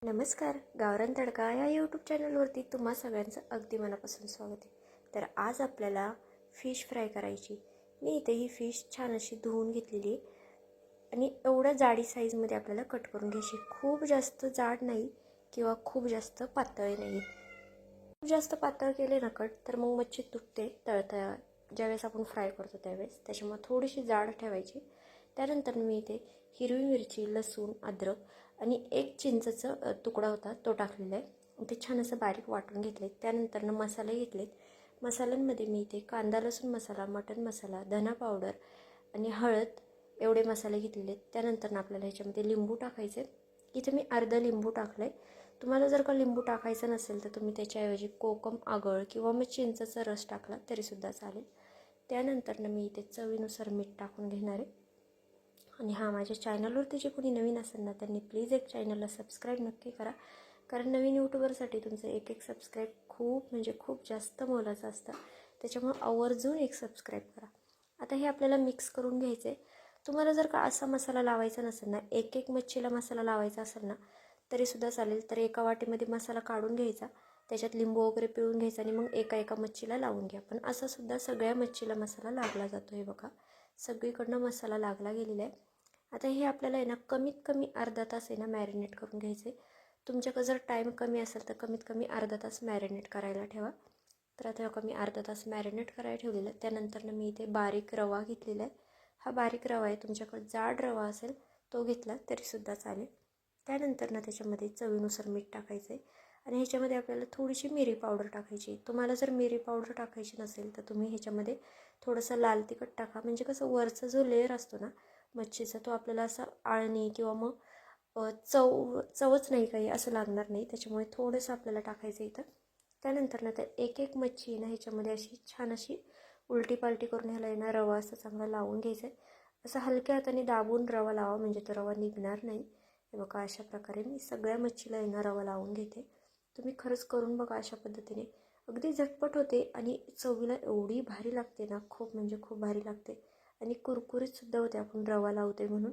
नमस्कार. गावरान तडका या यूट्यूब चॅनलवरती तुम्हा सगळ्यांचं अगदी मनापासून स्वागत आहे. तर आज आपल्याला फिश फ्राय करायची. मी इथे ही फिश छान अशी धुवून घेतलेली आहे आणि एवढ्या जाडी साईजमध्ये आपल्याला कट करून घ्यायची. खूप जास्त जाड नाही किंवा खूप जास्त पातळ नाही. खूप जास्त पातळ केले ना कट तर मग मच्छी तुटते तळता ज्यावेळेस आपण फ्राय करतो त्यावेळेस. त्याच्यामुळे थोडीशी जाड ठेवायची. त्यानंतर मी इथे हिरवी मिरची, लसूण, अद्रक आणि एक चिंचेचा तुकडा होता तो टाकलेला आहे. ते छान असं बारीक वाटून घेतले. त्यानंतर मसाले घेतलेत. मसाल्यांमध्ये मी इथे कांदा लसूण मसाला, मटण मसाला, धना पावडर आणि हळद एवढे मसाले घेतलेले आहेत. त्यानंतर आपल्याला ह्याच्यामध्ये लिंबू टाकायचे. इथे मी अर्धा लिंबू टाकलं आहे. तुम्हाला जर का लिंबू टाकायचं नसेल तर तुम्ही त्याच्याऐवजी कोकम, आगळ किंवा मग चिंचेचा रस टाकला तरीसुद्धा चालेल. त्यानंतर मी इथे चवीनुसार मीठ टाकून घेणार आहे. आणि माझ्या चॅनलवरती जे कोणी नवीन असेल ना त्यांनी प्लीज एक चॅनलला सबस्क्राईब नक्की करा. कारण नवीन यूट्यूबरसाठी तुमचं एक सबस्क्राईब खूप म्हणजे खूप जास्त मोलाचं असतं. त्याच्यामुळे आवर्जून एक सबस्क्राईब करा. आता हे आपल्याला मिक्स करून घ्यायचं आहे. तुम्हाला जर का असा मसाला लावायचा नसेल ना, एक मच्छीला मसाला लावायचा असेल ना तरीसुद्धा चालेल. तर एका वाटीमध्ये मसाला काढून घ्यायचा, त्याच्यात लिंबू वगैरे पिळून घ्यायचा आणि मग एका मच्छीला लावून घ्या. पण असासुद्धा सगळ्या मच्छीला मसाला लागला जातो. हे बघा, सगळीकडनं मसाला लागला गेलेला आहे. आता हे आपल्याला आहे ना कमीत कमी अर्धा तास आहे ना मॅरिनेट करून घ्यायचे. तुमच्याकडे जर टाईम कमी असेल तर कमीत कमी अर्धा तास मॅरिनेट करायला ठेवा. तर आता मी अर्धा तास मॅरिनेट करायला ठेवलेलं आहे. त्यानंतर मी इथे बारीक रवा घेतलेला आहे. हा बारीक रवा आहे. तुमच्याकडे जाड रवा असेल तो घेतला तरीसुद्धा चालेल. त्यानंतर त्याच्यामध्ये चवीनुसार मीठ टाकायचं आहे आणि ह्याच्यामध्ये आपल्याला थोडीशी मिरी पावडर टाकायची. तुम्हाला जर मिरी पावडर टाकायची नसेल तर तुम्ही ह्याच्यामध्ये थोडंसं लाल तिखट टाका. म्हणजे कसं वरचा जो लेअर असतो ना मच्छीचा तो आपल्याला असा आळणी किंवा मग चवच नाही काही असं लागणार नाही. त्याच्यामुळे थोडंसं आपल्याला टाकायचं इथं. त्यानंतर त्या एक मच्छी ना ह्याच्यामध्ये अशी छान अशी उलटी पालटी करून ह्याला आहे ना रवा असं चांगला लावून घ्यायचं आहे. असं हलक्या हाताने दाबून रवा लावा म्हणजे तो रवा निघणार नाही. हे बघा, अशा प्रकारे मी सगळ्या मच्छीला आहे ना रवा लावून घेते. तुम्ही खरंच करून बघा अशा पद्धतीने. अगदी झटपट होते आणि चवीला एवढी भारी लागते ना, खूप म्हणजे खूप भारी लागते आणि कुरकुरीतसुद्धा होते आपण रवा लावते म्हणून.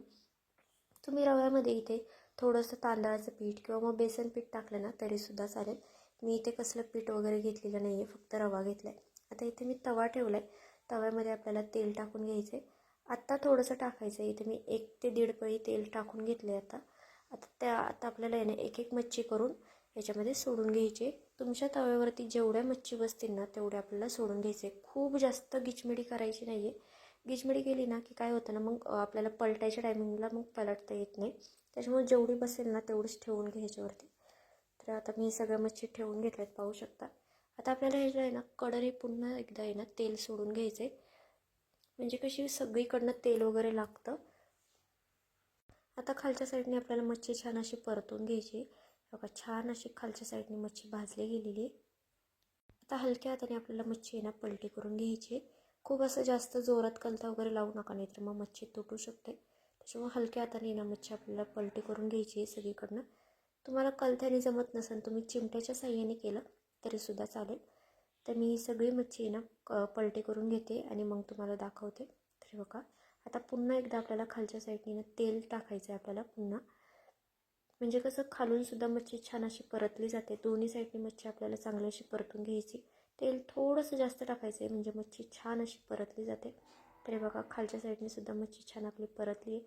तुम्ही रव्यामध्ये इथे थोडंसं तांदळाचं पीठ किंवा मग बेसन पीठ टाकलं ना तरीसुद्धा चालेल. मी इथे कसलं पीठ वगैरे घेतलेलं नाही आहे, फक्त रवा घेतला आहे. आता इथे मी तवा ठेवला आहे. तव्यामध्ये आपल्याला तेल टाकून घ्यायचं आहे. आत्ता थोडंसं टाकायचं आहे. इथे मी 1 ते 1.5 पळी तेल टाकून घेतलं आहे. आता आपल्याला आहे ना एक मच्छी करून याच्यामध्ये सोडून घ्यायची. तुमच्या तव्यावरती जेवढ्या मच्छी बसतील ना तेवढ्या आपल्याला सोडून घ्यायचे. खूप जास्त गिचमिडी करायची नाही आहे. गिचमिडी केली ना की काय होतं ना मग आपल्याला पलटायच्या टायमिंगला मग पलटता येत नाही. त्याच्यामुळे जेवढी बसेल ना तेवढीच ठेवून घ्यायच्यावरती. तर आता मी सगळ्या मच्छी ठेवून घेतल्यात, पाहू शकता. आता आपल्याला ह्याला आहे ना कढई पुन्हा एकदा आहे ना तेल सोडून घ्यायचं आहे. म्हणजे कशी सगळीकडनं तेल वगैरे लागतं. आता खालच्या साईडने आपल्याला मच्छी छान अशी परतून घ्यायची. बघा, छान अशी खालच्या साईडने मच्छी भाजली गेलेली आहे. आता हलक्या हाताने आपल्याला मच्छी आहे ना पलटी करून घ्यायची. खूप असं जास्त जोरात कलता वगैरे लावू नका, नाही तर मग मच्छी तुटू शकते. त्याच्यामुळे हलक्या हाताने ना मच्छी आपल्याला पलटी करून घ्यायची आहे सगळीकडनं. तुम्हाला कलथ्याने जमत नसेल तुम्ही चिमट्याच्या साह्याने केलं तरीसुद्धा चालेल. तर मी सगळी मच्छी आहे ना पलटी करून घेते आणि मग तुम्हाला दाखवते. तर बघा, आता पुन्हा एकदा आपल्याला खालच्या साईडने ना तेल टाकायचं आहे आपल्याला पुन्हा. म्हणजे कसं खालूनसुद्धा मच्छी छान अशी परतली जाते. दोन्ही साईडने मच्छी आपल्याला चांगली अशी परतून घ्यायची. तेल थोडंसं जास्त टाकायचं आहे म्हणजे मच्छी छान अशी परतली जाते. तर बघा, खालच्या साईडने सुद्धा मच्छी छान आपली परतली आहे,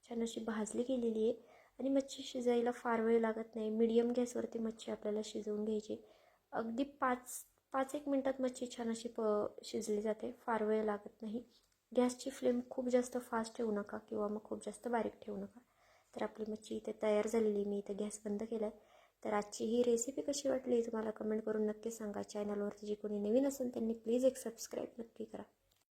छान अशी भाजली गेलेली आहे. आणि मच्छी शिजायला फार वेळ लागत नाही. मीडियम गॅसवरती मच्छी आपल्याला शिजवून घ्यायची. अगदी 5-1 मिनटात मच्छी छान अशी शिजली जाते, फार वेळ लागत नाही. गॅसची फ्लेम खूप जास्त फास्ट ठेवू नका किंवा मग खूप जास्त बारीक ठेवू नका. तर आपली मच्छी इथे तयार झालेली. मी इथे गॅस बंद केला आहे. तर आजची ही रेसिपी कशी वाटली तुम्हाला कमेंट करून नक्की सांगा. चॅनलवरती जे कोणी नवीन असेल त्यांनी प्लीज एक सबस्क्राईब नक्की करा.